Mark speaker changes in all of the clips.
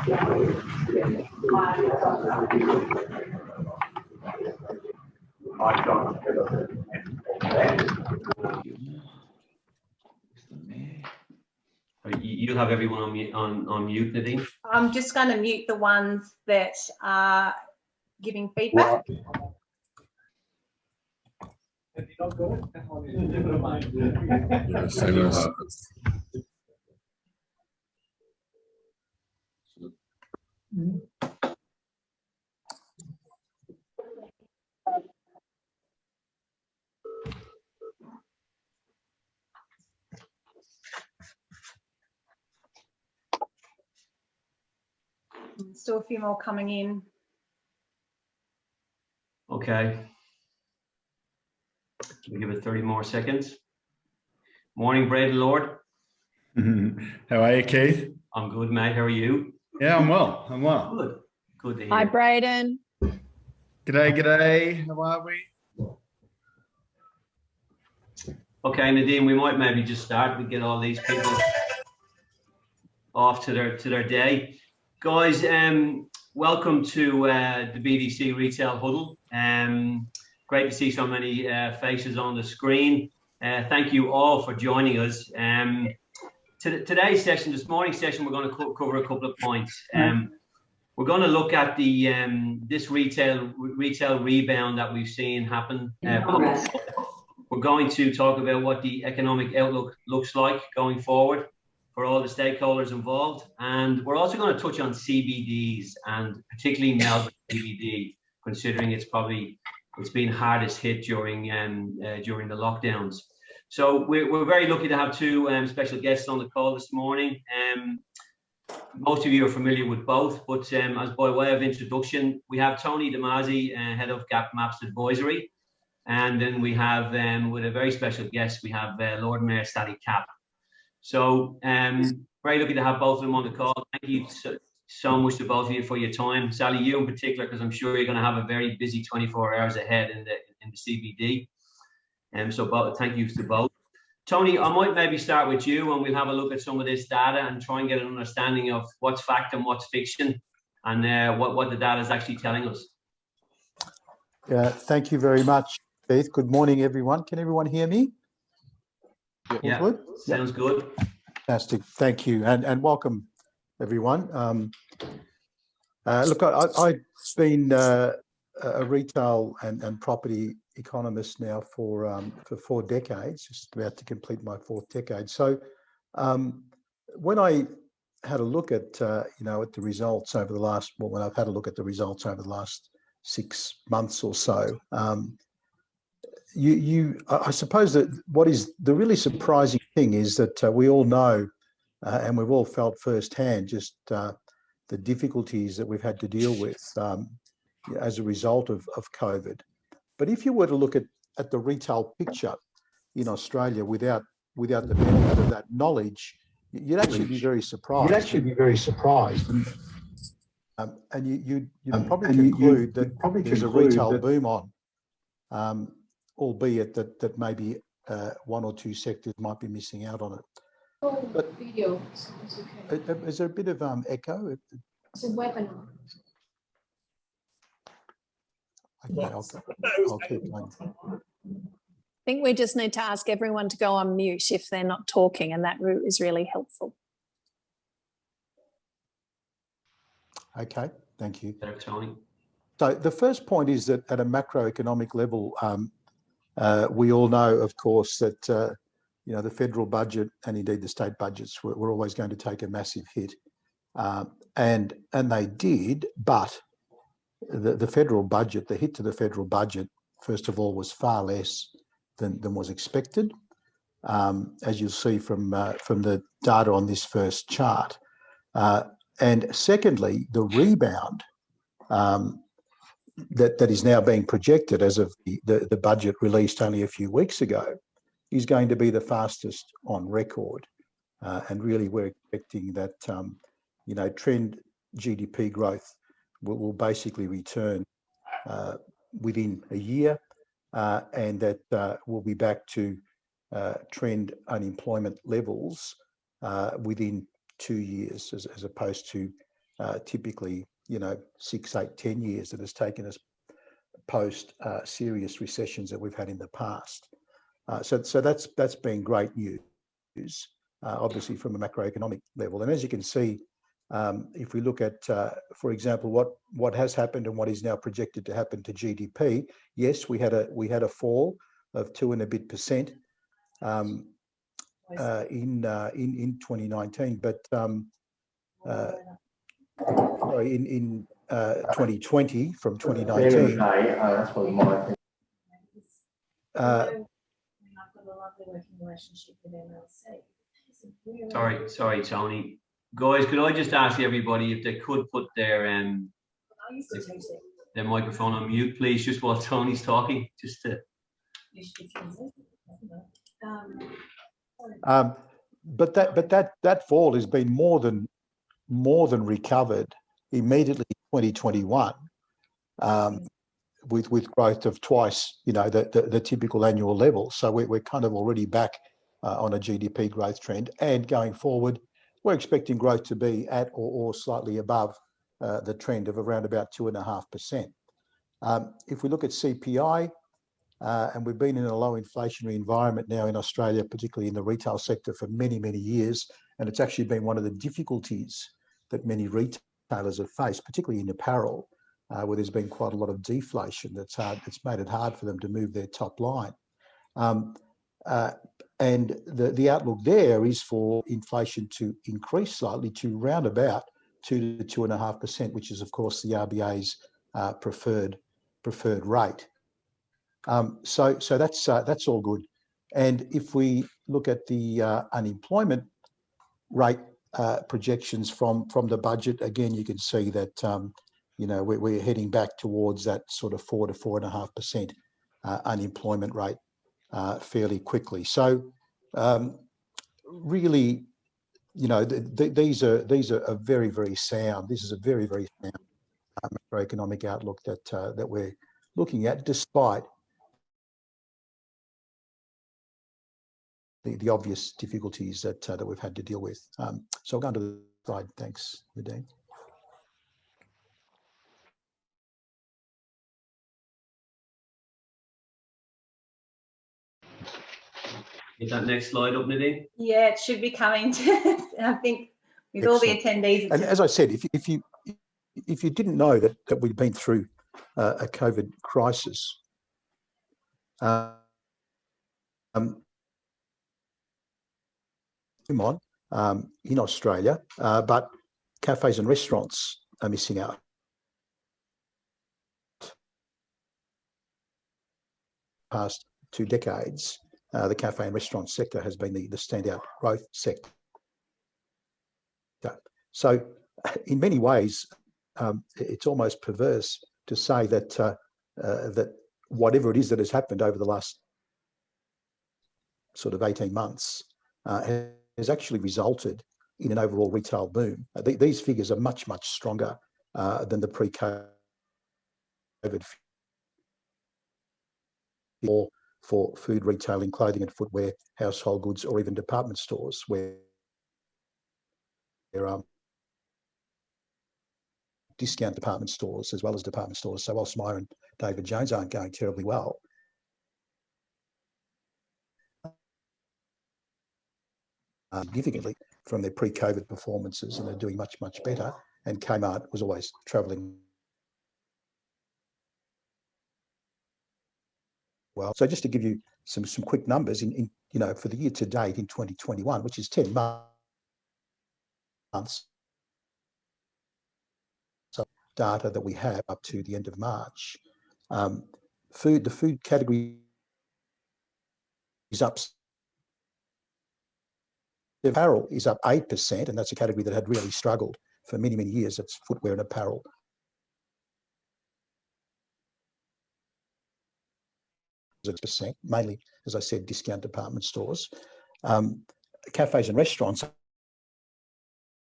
Speaker 1: You'll have everyone on mute, Nadine.
Speaker 2: I'm just going to mute the ones that are giving feedback.
Speaker 3: Yeah, seamless.
Speaker 2: Still a few more coming in.
Speaker 1: Okay. We'll give it 30 more seconds. Morning, Brad Lord.
Speaker 3: How are you, Keith?
Speaker 1: I'm good, mate. How are you?
Speaker 3: Yeah, I'm well. I'm well.
Speaker 1: Good. Good to hear.
Speaker 4: Hi, Braden.
Speaker 3: G'day, g'day. How are we?
Speaker 1: Okay, Nadine, we might maybe just start. We get all these people off to their day. Guys, welcome to the BDC Retail Huddle. Great to see so many faces on the screen. Thank you all for joining us. Today's session, this morning's session, we're going to cover a couple of points. We're going to look at the this retail rebound that we've seen happen. We're going to talk about what the economic outlook looks like going forward for all the stakeholders involved, and we're also going to touch on CBDs and particularly Melbourne CBD, considering it's been hardest hit during the lockdowns. So we're very lucky to have two special guests on the call this morning. Most of you are familiar with both, but as by way of introduction, we have Tony Dimasi, head of GapMaps Advisory, and then we have with a very special guest, we have Lord Mayor Sally Capp. So very lucky to have both of them on the call. Thank you so much to both of you for your time. Sally, you in particular, because I'm sure you're going to have a very busy 24 hours ahead in the CBD. So thank you to both. Tony, I might maybe start with you, and we'll have a look at some of this data and try and get an understanding of what's fact and what's fiction, and what the data is actually telling us.
Speaker 5: Thank you very much, Keith. Good morning, everyone. Can everyone hear me?
Speaker 1: Yeah,
Speaker 5: good?
Speaker 1: Sounds good.
Speaker 5: Fantastic. Thank you, and welcome, everyone. Look, I've been a retail and property economist now for 4 decades, just about to complete my 4th decade. So when I had a look at at the results over the last, when I've had a look at the results over the last 6 months or so, I suppose that what is the really surprising thing is that we all know and we've all felt firsthand just the difficulties that we've had to deal with as a result of COVID. But if you were to look at the retail picture in Australia without the benefit of that knowledge, you'd actually be very surprised. And you'd probably conclude that there's a retail boom on, albeit that maybe 1 or 2 sectors might be missing out on it. But
Speaker 6: video. Okay.
Speaker 5: Is there a bit of echo?
Speaker 6: It's a webinar.
Speaker 5: Okay, I'll keep going.
Speaker 4: I think we just need to ask everyone to go on mute if they're not talking, and that is really helpful.
Speaker 5: Okay, thank you.
Speaker 1: Thanks, Tony.
Speaker 5: So the first point is that at a macroeconomic level, we all know, of course, that the federal budget and indeed the state budgets were always going to take a massive hit, and they did. But the federal budget, the hit to the federal budget, first of all, was far less than was expected, as you'll see from the data on this first chart. And secondly, the rebound that is now being projected as of the budget released only a few weeks ago is going to be the fastest on record. And really, we're expecting that trend GDP growth will basically return within a year, and that we'll be back to trend unemployment levels within 2 years, as opposed to typically, 6, 8, 10 years that has taken us post serious recessions that we've had in the past. So that's been great news, obviously from a macroeconomic level. And as you can see, if we look at, for example, what has happened and what is now projected to happen to GDP, yes, we had a fall of 2 and a bit percent in 2019, but sorry, in 2020 from 2019.
Speaker 6: That's probably my
Speaker 1: Sorry, Tony. Guys, could I just ask everybody if they could put their microphone on mute, please, just while Tony's talking, just to.
Speaker 5: But that fall has been more than recovered immediately in 2021, with growth of twice, the typical annual level. So we're kind of already back on a GDP growth trend, and going forward, we're expecting growth to be at or slightly above the trend of around about 2.5%. If we look at CPI, and we've been in a low inflationary environment now in Australia, particularly in the retail sector, for many, many years, and it's actually been one of the difficulties that many retailers have faced, particularly in apparel, where there's been quite a lot of deflation that's made it hard for them to move their top line. And the outlook there is for inflation to increase slightly to round about 2 to 2.5%, which is, of course, the RBA's preferred rate. So that's all good. And if we look at the unemployment rate projections from the budget, again, you can see that we're heading back towards that sort of 4 to 4.5% unemployment rate fairly quickly. So really, these are a very, very sound. This is a very, very sound macroeconomic outlook that we're looking at, despite the obvious difficulties that we've had to deal with. So I'll go on to the slide. Thanks, Nadine.
Speaker 1: Get that next slide up, Nadine.
Speaker 2: Yeah, it should be coming to, I think, with all the attendees.
Speaker 5: And as I said, if you didn't know that we've been through a COVID crisis, in Australia, but cafes and restaurants are missing out. Past 2 decades, the cafe and restaurant sector has been the standout growth sector. So in many ways, it's almost perverse to say that that whatever it is that has happened over the last sort of 18 months has actually resulted in an overall retail boom. These figures are much, much stronger than the pre-COVID for food retailing, clothing and footwear, household goods, or even department stores, where there are discount department stores as well as department stores. So whilst Myer and David Jones aren't going terribly well, significantly from their pre-COVID performances, and they're doing much, much better. And Kmart was always travelling well. So just to give you some quick numbers, in for the year to date in 2021, which is 10 months, so data that we have up to the end of March, the food category is up. Apparel is up 8%, and that's a category that had really struggled for many, many years. It's footwear and apparel. %, mainly, as I said, discount department stores. Cafes and restaurants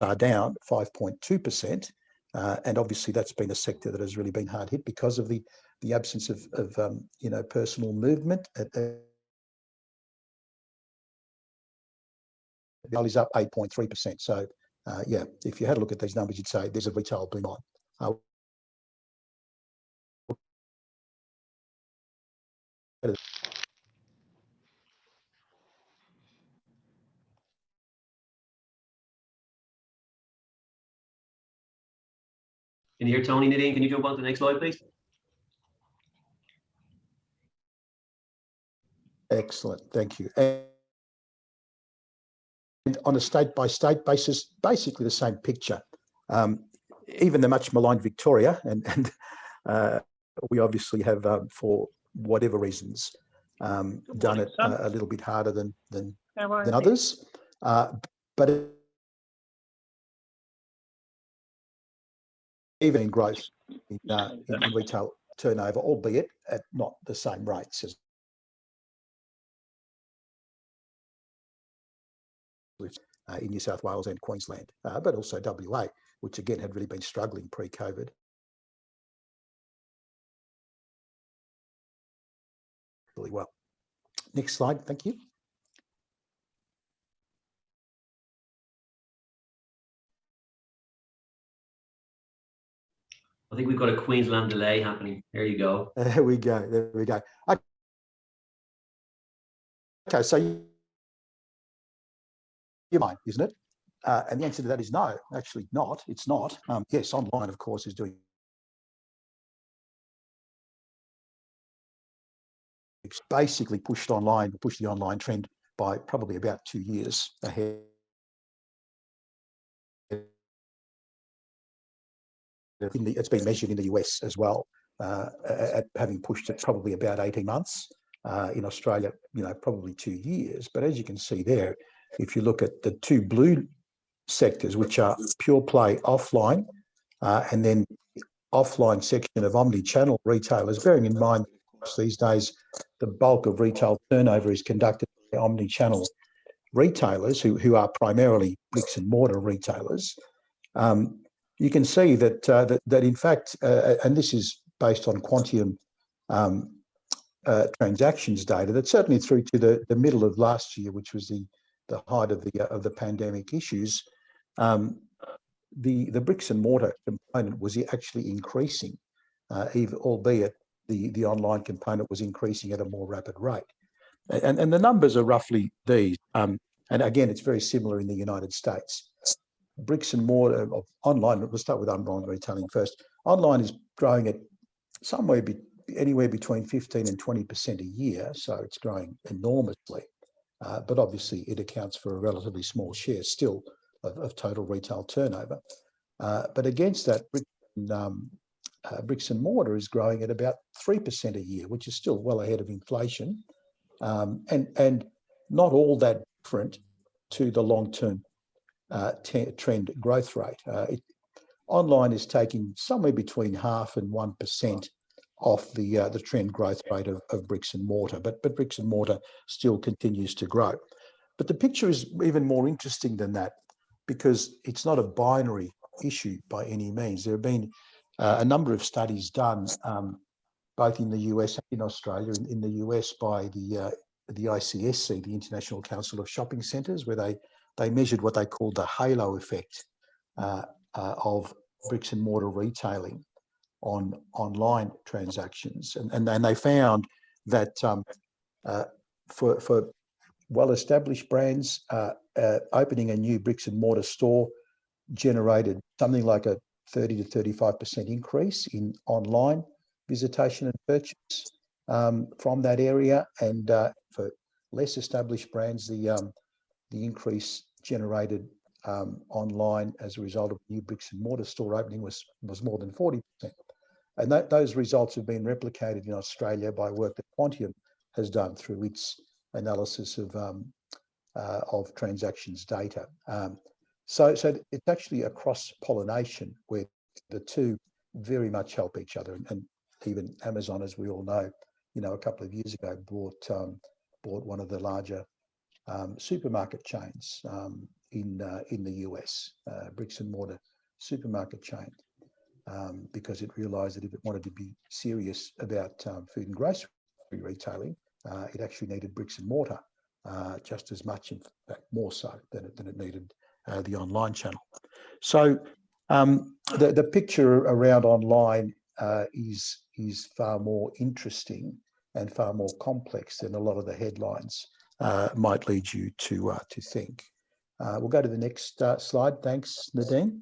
Speaker 5: are down 5.2%, and obviously that's been a sector that has really been hard hit because of the absence of personal movement. Is up 8.3%. So yeah, if you had a look at these numbers, you'd say there's a retail boom on.
Speaker 1: Can you hear Tony? Nadine, can you jump on to the next slide, please?
Speaker 5: Excellent, thank you. And on a state-by-state basis, basically the same picture. Even the much maligned Victoria, and we obviously have, for whatever reasons, done it a little bit harder than others. But even in growth in retail turnover, albeit at not the same rates as in New South Wales and Queensland, but also WA, which again had really been struggling pre-COVID. Really well. Next slide, thank you.
Speaker 1: I think we've got a Queensland delay happening. There you go.
Speaker 5: There we go. There we go. Okay, so you mind, isn't it? And the answer to that is no, actually not. It's not. Yes, online, of course, is doing. It's basically pushed the online trend by probably about 2 years ahead. It's been measured in the US as well, at having pushed it probably about 18 months. In Australia, probably 2 years. But as you can see there, if you look at the two blue sectors, which are pure play offline, and then offline section of omni-channel retailers, bearing in mind these days the bulk of retail turnover is conducted by omni-channel retailers who are primarily bricks and mortar retailers. You can see that that in fact, and this is based on Quantium transactions data, that certainly through to the middle of last year, which was the height of the pandemic issues, the bricks and mortar component was actually increasing, albeit the online component was increasing at a more rapid rate. And the numbers are roughly these. And again, it's very similar in the United States. Bricks and mortar of online, we'll start with online retailing first. Online is growing at anywhere between 15 and 20% a year, so it's growing enormously. But obviously it accounts for a relatively small share still of total retail turnover. But against that, bricks and mortar is growing at about 3% a year, which is still well ahead of inflation, and not all that different to the long-term trend growth rate. Online is taking somewhere between 0.5% and 1% off the trend growth rate of bricks and mortar, but bricks and mortar still continues to grow. But the picture is even more interesting than that, because it's not a binary issue by any means. There have been a number of studies done, both in the US and in Australia. In the US by the ICSC, the International Council of Shopping Centres, where they measured what they called the halo effect of bricks and mortar retailing on online transactions, and they found that for well-established brands, opening a new bricks and mortar store generated something like a 30 to 35% increase in online visitation and purchase from that area, and for less established brands, the increase generated online as a result of new bricks and mortar store opening was more than 40%. And those results have been replicated in Australia by work that Quantium has done through its analysis of transactions data. So it's actually a cross-pollination where the two very much help each other. And even Amazon, as we all know, a couple of years ago bought one of the larger supermarket chains in the US, bricks and mortar supermarket chain, because it realised that if it wanted to be serious about food and grocery retailing, it actually needed bricks and mortar just as much, in fact more so, than it needed the online channel. So the picture around online is far more interesting and far more complex than a lot of the headlines might lead you to think. We'll go to the next slide. Thanks, Nadine.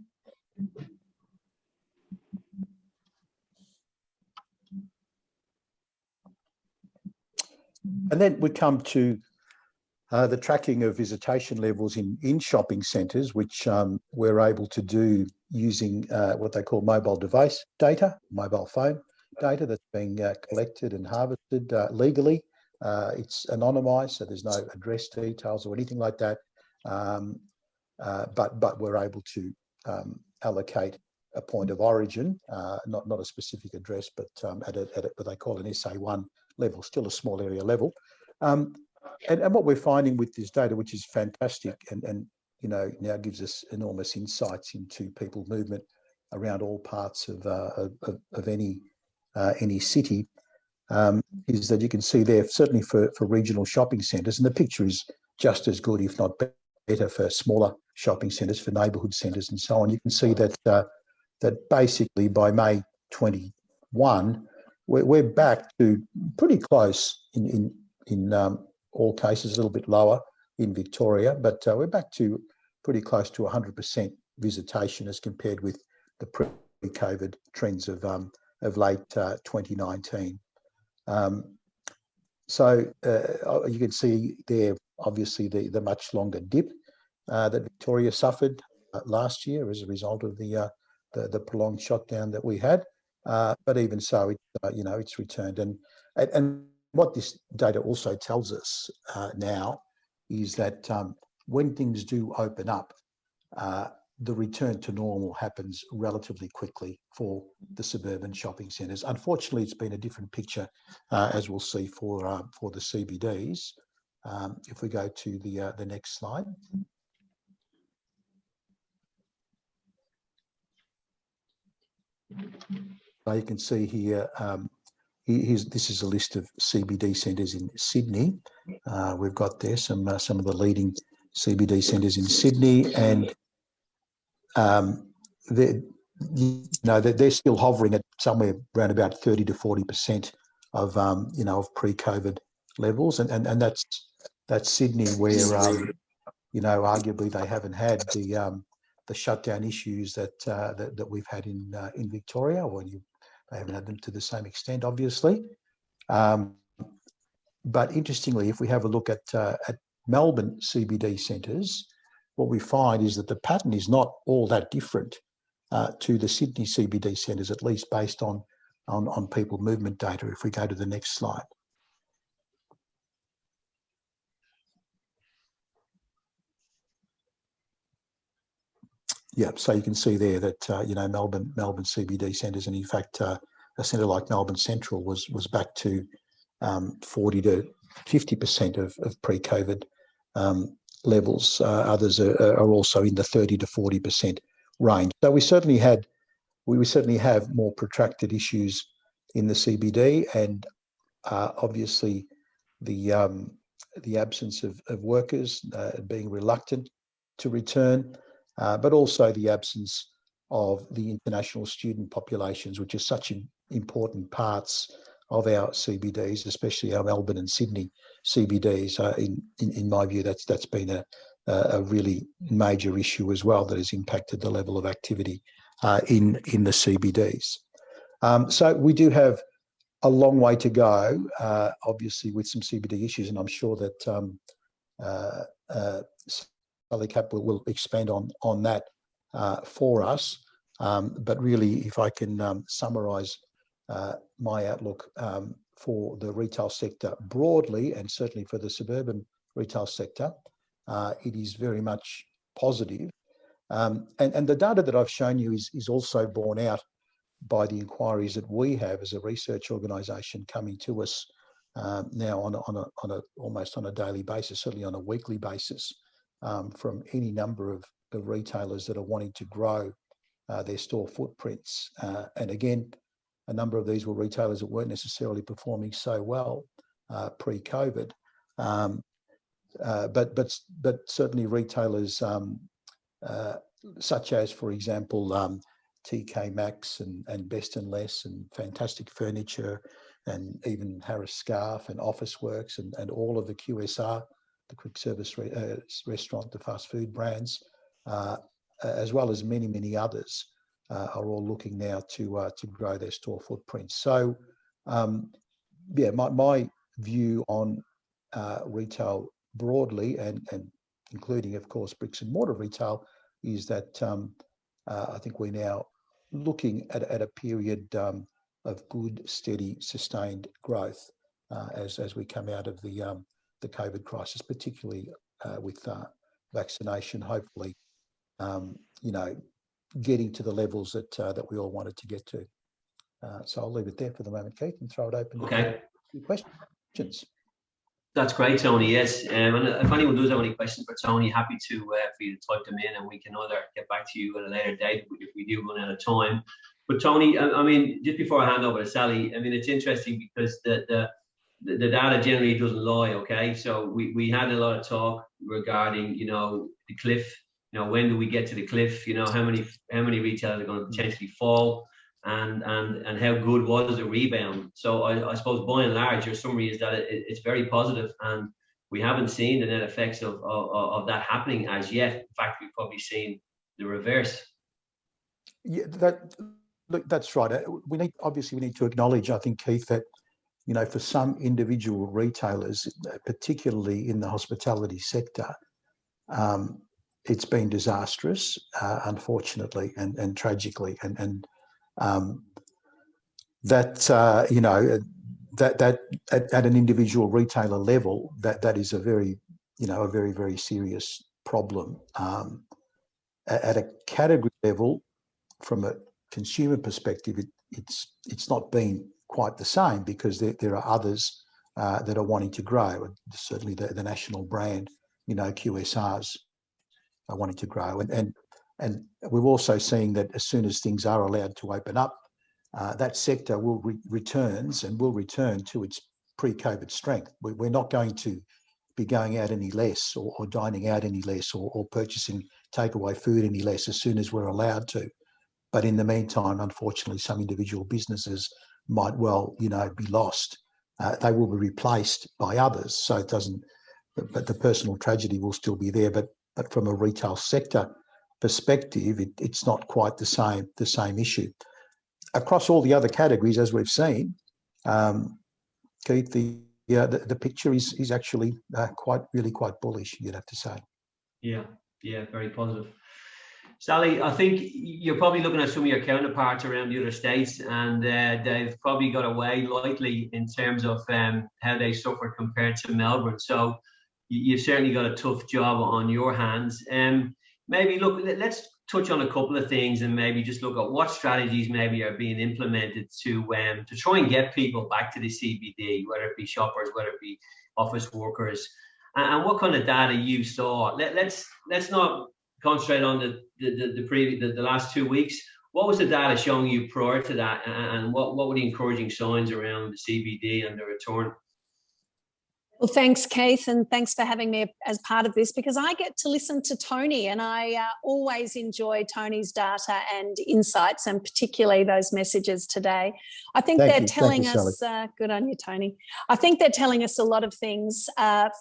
Speaker 5: And then we come to the tracking of visitation levels in shopping centres, which we're able to do using what they call mobile device data, mobile phone data that's being collected and harvested legally. It's anonymised, so there's no address details or anything like that. But we're able to allocate a point of origin, not a specific address, but at what they call an SA1 level, still a small area level. And what we're finding with this data, which is fantastic, and now gives us enormous insights into people movement around all parts of any city, is that you can see there, certainly for regional shopping centres, and the picture is just as good, if not better, for smaller shopping centres, for neighbourhood centres, and so on. You can see that that basically by May 21, we're back to pretty close in all cases, a little bit lower in Victoria, but we're back to pretty close to 100% visitation as compared with the pre-COVID trends of late 2019. So you can see there, obviously, the much longer dip that Victoria suffered last year as a result of the prolonged shutdown that we had. But even so, it's returned. And what this data also tells us now is that when things do open up, the return to normal happens relatively quickly for the suburban shopping centres. Unfortunately, it's been a different picture, as we'll see for the CBDs. If we go to the next slide. So you can see here, this is a list of CBD centres in Sydney. We've got there some of the leading CBD centres in Sydney, and they're still hovering at somewhere around about 30 to 40% of of pre-COVID levels, and that's Sydney, where arguably they haven't had the shutdown issues that we've had in Victoria, or they haven't had them to the same extent, obviously. But interestingly, if we have a look at Melbourne CBD centres, what we find is that the pattern is not all that different to the Sydney CBD centres, at least based on people movement data. If we go to the next slide. Yeah, so you can see there that Melbourne CBD centres, and in fact a centre like Melbourne Central was back to 40 to 50% of pre-COVID levels. Others are also in the 30 to 40% range. So we certainly have more protracted issues in the CBD, and obviously the absence of workers being reluctant to return. But also the absence of the international student populations, which are such important parts of our CBDs, especially our Melbourne and Sydney CBDs. In my view, that's been a really major issue as well, that has impacted the level of activity in the CBDs. So we do have a long way to go, obviously, with some CBD issues, and I'm sure that Sally Capp will expand on that for us. But really, if I can summarise my outlook for the retail sector broadly, and certainly for the suburban retail sector, it is very much positive. And the data that I've shown you is also borne out by the inquiries that we have as a research organisation coming to us now on almost on a daily basis, certainly on a weekly basis, from any number of retailers that are wanting to grow their store footprints. And again, a number of these were retailers that weren't necessarily performing so well pre-COVID, but certainly retailers such as, for example, TK Maxx and Best and Less and Fantastic Furniture and even Harris Scarf and Officeworks and all of the QSR, the quick service restaurant, the fast food brands, as well as many, many others, are all looking now to grow their store footprints. So, yeah, my view on retail broadly and including, of course, bricks and mortar retail is that I think we're now looking at a period of good, steady, sustained growth as we come out of the COVID crisis, particularly with vaccination, hopefully, getting to the levels that we all wanted to get to. So I'll leave it there for the moment, Keith, and throw it open to your questions.
Speaker 1: That's great, Tony. Yes, and if anyone does have any questions for Tony, happy to for you to type them in, and we can either get back to you at a later date if we do run out of time. But Tony, I mean, just before I hand over to Sally, I mean, it's interesting because the data generally doesn't lie. Okay, so we had a lot of talk regarding the cliff. When do we get to the cliff? How many retailers are going to potentially fall? And how good was the rebound? So I suppose by and large your summary is that it's very positive, and we haven't seen the net effects of that happening as yet. In fact, we've probably seen the reverse.
Speaker 5: Yeah, that's right. We need to acknowledge, I think, Keith, that for some individual retailers, particularly in the hospitality sector, it's been disastrous, unfortunately and tragically, and that at an individual retailer level, that is a very very serious problem. At a category level, from a consumer perspective, it's not been quite the same, because there are others that are wanting to grow. And certainly the national brand, QSRs are wanting to grow, and we're also seeing that as soon as things are allowed to open up, that sector will return to its pre-COVID strength. We're not going to be going out any less or dining out any less or purchasing takeaway food any less as soon as we're allowed to. But in the meantime, unfortunately, some individual businesses might well, be lost. They will be replaced by others. So it doesn't, but the personal tragedy will still be there. But from a retail sector perspective, it's not quite the same issue. Across all the other categories, as we've seen, Keith, the picture is actually quite bullish, you'd have to say. Yeah,
Speaker 1: very positive. Sally, I think you're probably looking at some of your counterparts around the other states, and they've probably got away lightly in terms of how they suffer compared to Melbourne. So you've certainly got a tough job on your hands. Maybe let's touch on a couple of things, and maybe just look at what strategies maybe are being implemented to try and get people back to the CBD, whether it be shoppers, whether it be office workers, and what kind of data you saw. Let's not concentrate on the last 2 weeks. What was the data showing you prior to that, and what were the encouraging signs around the CBD and the return?
Speaker 4: Well, thanks, Keith, and thanks for having me as part of this, because I get to listen to Tony, and I always enjoy Tony's data and insights, and particularly those messages today. I think they're telling us, good on you, Tony. I think they're telling us a lot of things.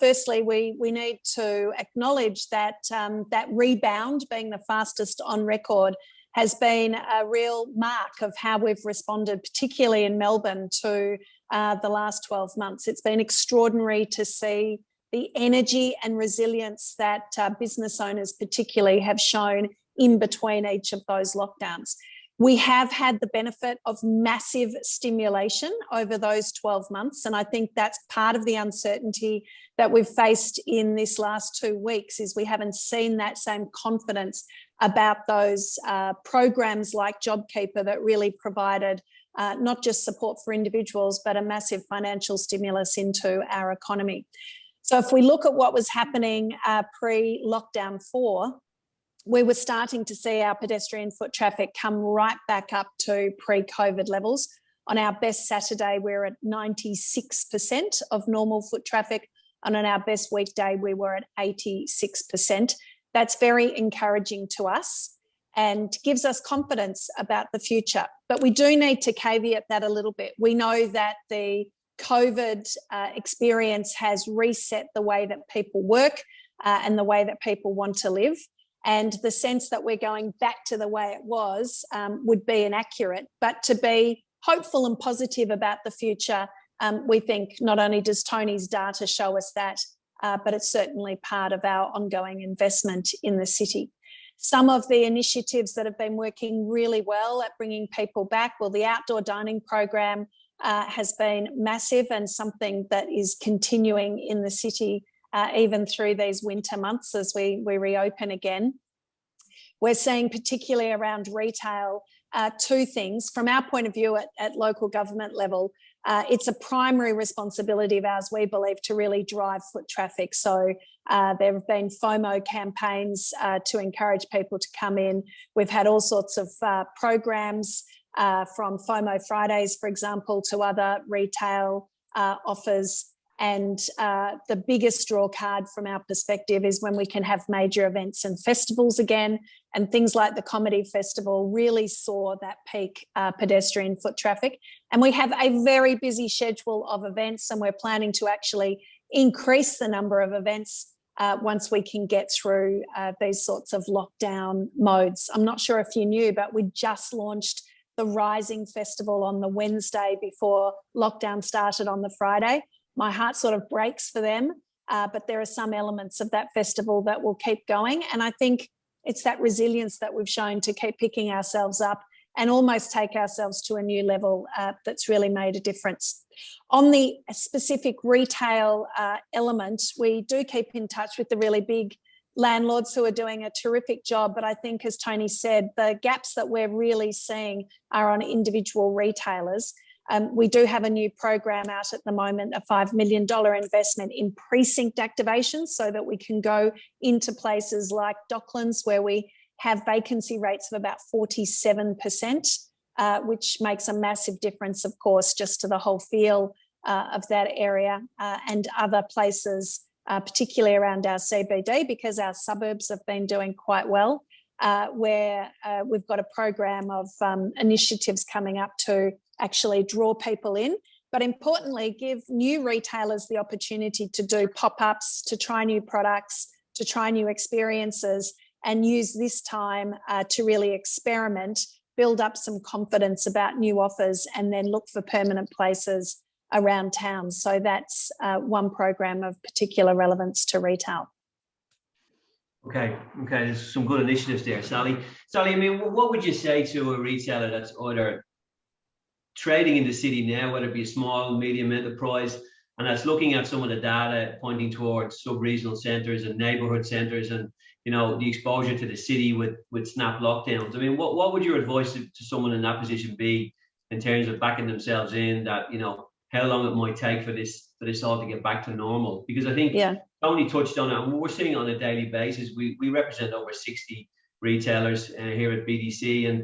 Speaker 4: Firstly, we need to acknowledge that that rebound, being the fastest on record, has been a real mark of how we've responded, particularly in Melbourne, to the last 12 months. It's been extraordinary to see the energy and resilience that business owners particularly have shown in between each of those lockdowns. We have had the benefit of massive stimulation over those 12 months, and I think that's part of the uncertainty that we've faced in this last 2 weeks, is we haven't seen that same confidence about those programs like JobKeeper that really provided not just support for individuals, but a massive financial stimulus into our economy. So if we look at what was happening pre-lockdown 4, we were starting to see our pedestrian foot traffic come right back up to pre-COVID levels. On our best Saturday, we're at 96% of normal foot traffic, and on our best weekday, we were at 86%. That's very encouraging to us and gives us confidence about the future. But we do need to caveat that a little bit. We know that the COVID experience has reset the way that people work and the way that people want to live. And the sense that we're going back to the way it was would be inaccurate. But to be hopeful and positive about the future, we think not only does Tony's data show us that, but it's certainly part of our ongoing investment in the city. Some of the initiatives that have been working really well at bringing people back, well, the outdoor dining program has been massive and something that is continuing in the city even through these winter months as we reopen again. We're seeing, particularly around retail, two things. From our point of view at local government level, it's a primary responsibility of ours, we believe, to really drive foot traffic. So there have been FOMO campaigns to encourage people to come in. We've had all sorts of programs from FOMO Fridays, for example, to other retail offers. And the biggest draw card from our perspective is when we can have major events and festivals again, and things like the Comedy Festival really saw that peak pedestrian foot traffic. And we have a very busy schedule of events, and we're planning to actually increase the number of events once we can get through these sorts of lockdown modes. I'm not sure if you knew, but we just launched the Rising Festival on the Wednesday before lockdown started on the Friday. My heart sort of breaks for them, but there are some elements of that festival that will keep going. And I think it's that resilience that we've shown to keep picking ourselves up and almost take ourselves to a new level that's really made a difference. On the specific retail element, we do keep in touch with the really big landlords who are doing a terrific job. But I think, as Tony said, the gaps that we're really seeing are on individual retailers. We do have a new program out at the moment, a $5 million investment in precinct activations so that we can go into places like Docklands where we have vacancy rates of about 47%, which makes a massive difference, of course, just to the whole feel of that area and other places, particularly around our CBD, because our suburbs have been doing quite well, where we've got a program of initiatives coming up to actually draw people in, but importantly, give new retailers the opportunity to do pop-ups, to try new products, to try new experiences, and use this time to really experiment, build up some confidence about new offers, and then look for permanent places around town. So that's one program of particular relevance to retail.
Speaker 1: Okay, there's some good initiatives there, Sally. Sally, I mean, what would you say to a retailer that's either trading in the city now, whether it be a small, medium enterprise, and that's looking at some of the data pointing towards sub-regional centres and neighbourhood centres and, you know, the exposure to the city with snap lockdowns? I mean, what would your advice to someone in that position be in terms of backing themselves in that, you know, how long it might take for this all to get back to normal? Because I think Tony touched on it, and we're seeing it on a daily basis. We represent over 60 retailers here at BDC, and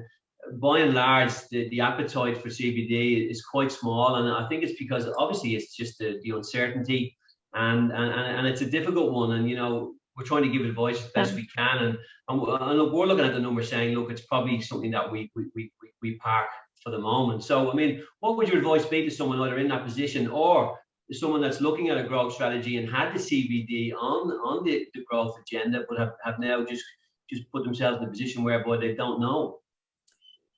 Speaker 1: by and large, the appetite for CBD is quite small, and I think it's because obviously it's just the uncertainty, and it's a difficult one, and you know we're trying to give advice as best we can, and look, we're looking at the numbers saying, look, it's probably something that we park for the moment. So I mean, what would your advice be to someone either in that position or someone that's looking at a growth strategy and had the CBD on the growth agenda, but have now just put themselves in a position whereby they don't know?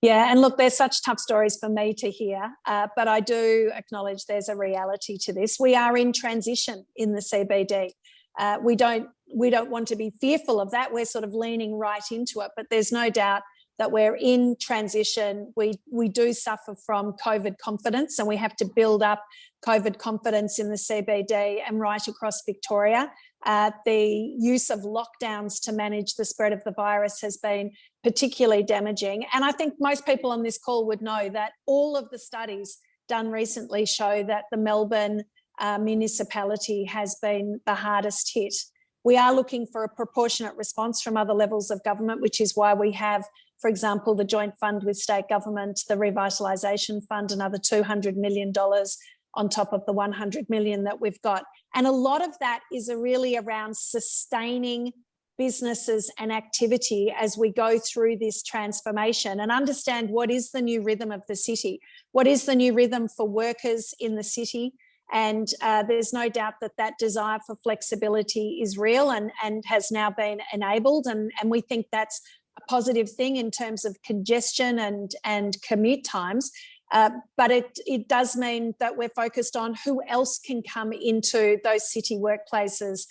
Speaker 4: Yeah, and look, there's such tough stories for me to hear, but I do acknowledge there's a reality to this. We are in transition in the CBD. We don't want to be fearful of that. We're sort of leaning right into it, but there's no doubt that we're in transition. We do suffer from COVID confidence, and we have to build up COVID confidence in the CBD and right across Victoria. The use of lockdowns to manage the spread of the virus has been particularly damaging. And I think most people on this call would know that all of the studies done recently show that the Melbourne municipality has been the hardest hit. We are looking for a proportionate response from other levels of government, which is why we have, for example, the joint fund with state government, the revitalisation fund, another $200 million on top of the 100 million that we've got. And a lot of that is really around sustaining businesses and activity as we go through this transformation and understand what is the new rhythm of the city, what is the new rhythm for workers in the city. And there's no doubt that that desire for flexibility is real and has now been enabled. And we think that's a positive thing in terms of congestion and commute times. But it does mean that we're focused on who else can come into those city workplaces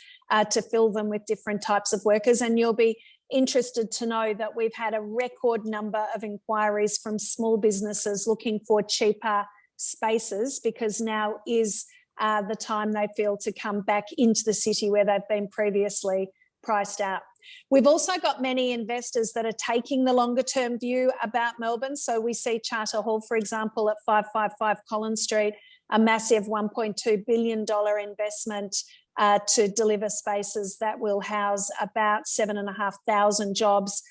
Speaker 4: to fill them with different types of workers. And you'll be interested to know that we've had a record number of inquiries from small businesses looking for cheaper spaces, because now is the time they feel to come back into the city where they've been previously priced out. We've also got many investors that are taking the longer term view about Melbourne. So we see Charter Hall, for example, at 555 Collins Street, a massive $1.2 billion investment to deliver spaces that will house about 7,500 jobs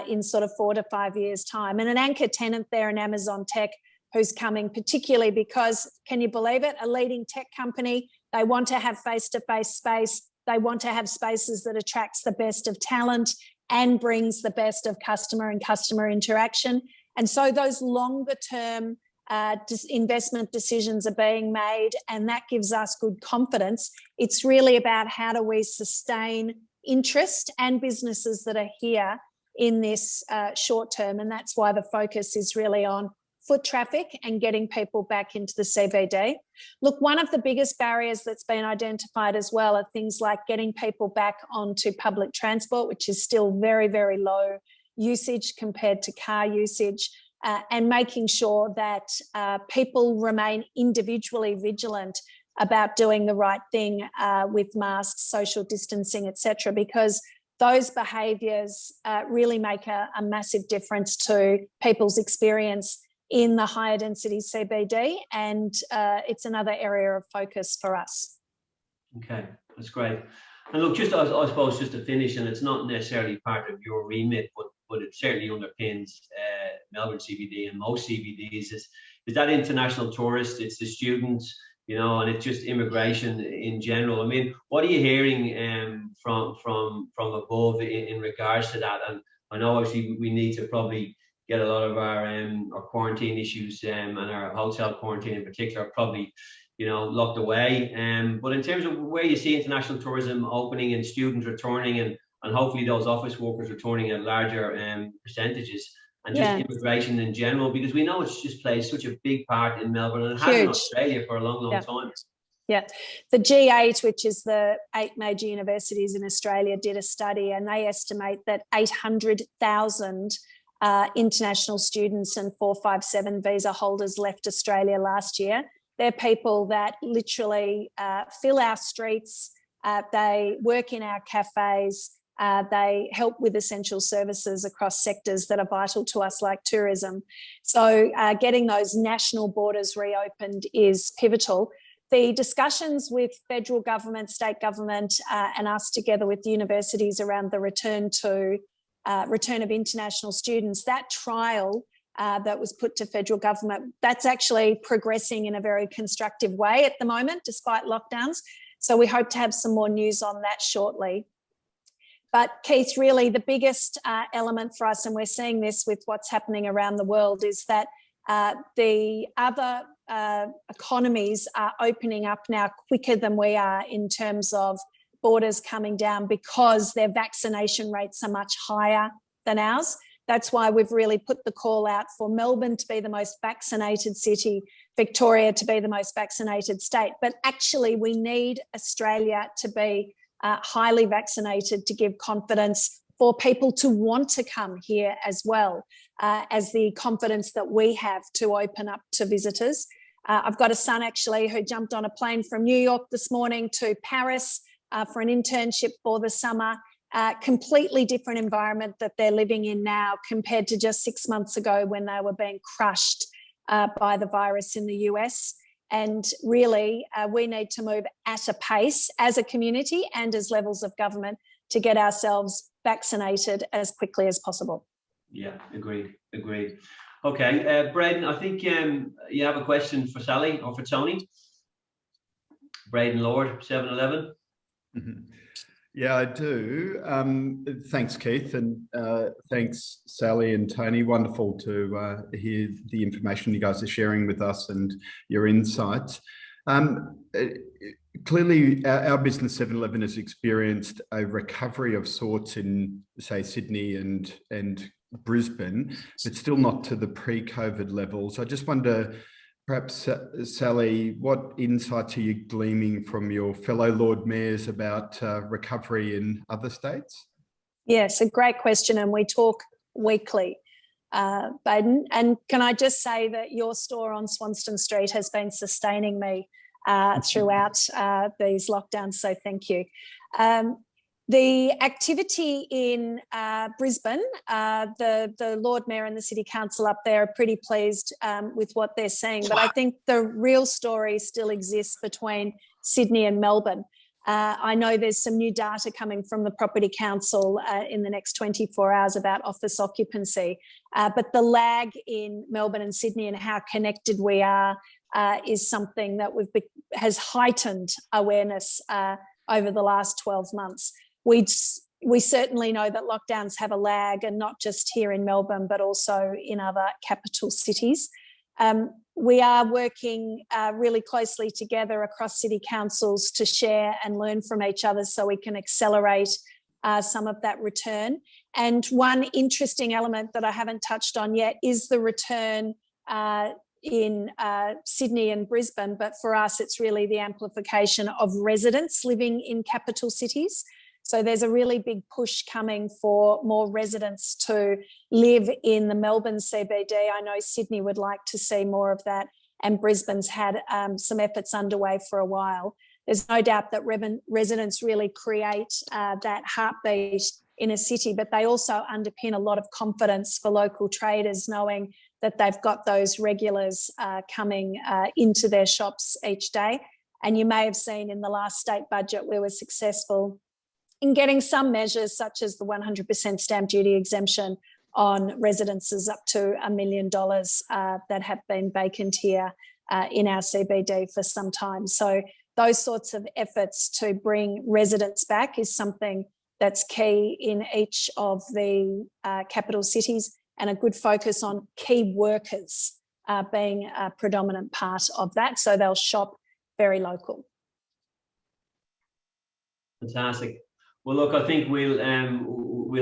Speaker 4: in sort of 4 to 5 years' time. And an anchor tenant there, an Amazon Tech, who's coming particularly because, can you believe it, a leading tech company, they want to have face-to-face space. They want to have spaces that attracts the best of talent and brings the best of customer and customer interaction. And so those longer term investment decisions are being made, and that gives us good confidence. It's really about how do we sustain interest and businesses that are here in this short term. And that's why the focus is really on foot traffic and getting people back into the CBD. Look, one of the biggest barriers that's been identified as well are things like getting people back onto public transport, which is still very, very low usage compared to car usage, and making sure that people remain individually vigilant about doing the right thing with masks, social distancing, etc., because those behaviours really make a massive difference to people's experience in the higher density CBD, and it's another area of focus for us.
Speaker 1: Okay, that's great. And look, just I suppose just to finish, and it's not necessarily part of your remit, but it certainly underpins Melbourne CBD and most CBDs is that international tourists, it's the students, you know, and it's just immigration in general. I mean, what are you hearing from above in regards to that? And I know obviously we need to probably get a lot of our quarantine issues and our hotel quarantine in particular probably, you know, locked away. But in terms of where you see international tourism opening and students returning and hopefully those office workers returning at larger percentages, and just immigration in general, because we know it's just plays such a big part in Melbourne and it has in Australia for a long time.
Speaker 4: Yeah, the G8, which is the 8 major universities in Australia, did a study and they estimate that 800,000 international students and 457 visa holders left Australia last year. They're people that literally fill our streets, they work in our cafes, they help with essential services across sectors that are vital to us like tourism. So getting those national borders reopened is pivotal. The discussions with federal government, state government and us together with universities around the return of international students, that trial that was put to federal government, that's actually progressing in a very constructive way at the moment, despite lockdowns. So we hope to have some more news on that shortly. But Keith, really the biggest element for us, and we're seeing this with what's happening around the world, is that the other economies are opening up now quicker than we are in terms of borders coming down because their vaccination rates are much higher than ours. That's why we've really put the call out for Melbourne to be the most vaccinated city, Victoria to be the most vaccinated state. But actually we need Australia to be highly vaccinated to give confidence for people to want to come here as well as the confidence that we have to open up to visitors. I've got a son actually who jumped on a plane from New York this morning to Paris for an internship for the summer. Completely different environment that they're living in now compared to just 6 months ago when they were being crushed by the virus in the US. And really, we need to move at a pace as a community and as levels of government to get ourselves vaccinated as quickly as possible. Yeah, agreed.
Speaker 1: Okay, Braden, I think you have a question for Sally or for Tony. Braden Lord, 711.
Speaker 3: Yeah, I do. Thanks, Keith, and thanks, Sally and Tony. Wonderful to hear the information you guys are sharing with us and your insights. Clearly, our business 7-Eleven has experienced a recovery of sorts in, say, Sydney and Brisbane, but still not to the pre-COVID levels. I just wonder, perhaps, Sally, what insights are you gleaming from your fellow Lord Mayors about recovery in other states?
Speaker 4: Yes, a great question, and we talk weekly, Baden. And can I just say that your store on Swanston Street has been sustaining me throughout these lockdowns, so thank you. The activity in Brisbane, the Lord Mayor and the City Council up there are pretty pleased with what they're seeing, but I think the real story still exists between Sydney and Melbourne. I know there's some new data coming from the Property Council in the next 24 hours about office occupancy, but the lag in Melbourne and Sydney and how connected we are is something that has heightened awareness over the last 12 months. We certainly know that lockdowns have a lag, and not just here in Melbourne, but also in other capital cities. We are working really closely together across city councils to share and learn from each other so we can accelerate some of that return. And one interesting element that I haven't touched on yet is the return in Sydney and Brisbane, but for us, it's really the amplification of residents living in capital cities. So there's a really big push coming for more residents to live in the Melbourne CBD. I know Sydney would like to see more of that, and Brisbane's had some efforts underway for a while. There's no doubt that residents really create that heartbeat in a city, but they also underpin a lot of confidence for local traders, knowing that they've got those regulars coming into their shops each day. And you may have seen in the last state budget, we were successful in getting some measures such as the 100% stamp duty exemption on residences up to $1 million that have been vacant here in our CBD for some time. So those sorts of efforts to bring residents back is something that's key in each of the capital cities, and a good focus on key workers being a predominant part of that. So they'll shop very local.
Speaker 1: Fantastic. Well, look, I think we'll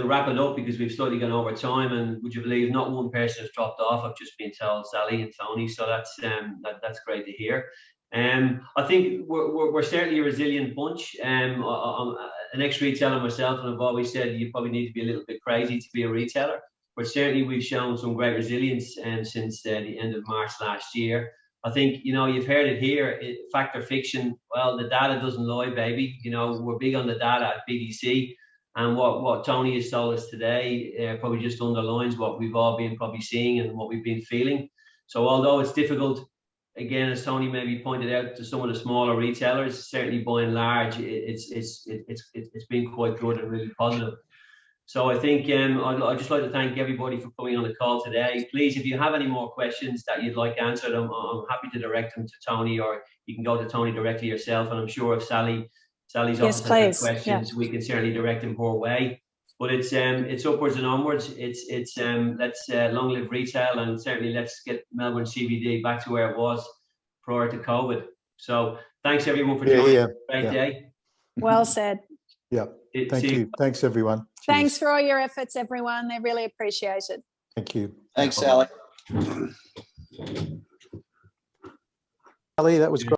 Speaker 1: wrap it up because we've slightly gone over time, and would you believe not one person has dropped off? I've just been told, Sally and Tony, so that's great to hear. I think we're certainly a resilient bunch. I'm an ex-retailer myself, and I've always said you probably need to be a little bit crazy to be a retailer, but certainly we've shown some great resilience since the end of March last year. I think, you've heard it here, fact or fiction. Well, the data doesn't lie, baby. We're big on the data at BDC, and what Tony has told us today probably just underlines what we've all been probably seeing and what we've been feeling. So although it's difficult, again, as Tony maybe pointed out, to some of the smaller retailers, certainly by and large, it's been quite good and really positive. So I think I'd just like to thank everybody for coming on the call today. Please, if you have any more questions that you'd like answered, I'm happy to direct them to Tony, or you can go to Tony directly yourself. And I'm sure if Sally's office has questions, we can certainly direct them her way. But it's upwards and onwards. Let's long live retail, and certainly let's get Melbourne CBD back to where it was prior to COVID. So thanks everyone for joining. Great day.
Speaker 4: Well said.
Speaker 5: Yeah. Thank you. Thanks, everyone. Cheers.
Speaker 4: Thanks for all your efforts, everyone. They're really appreciated.
Speaker 5: Thank you.
Speaker 7: Thanks, Sally.
Speaker 5: Sally, that was great.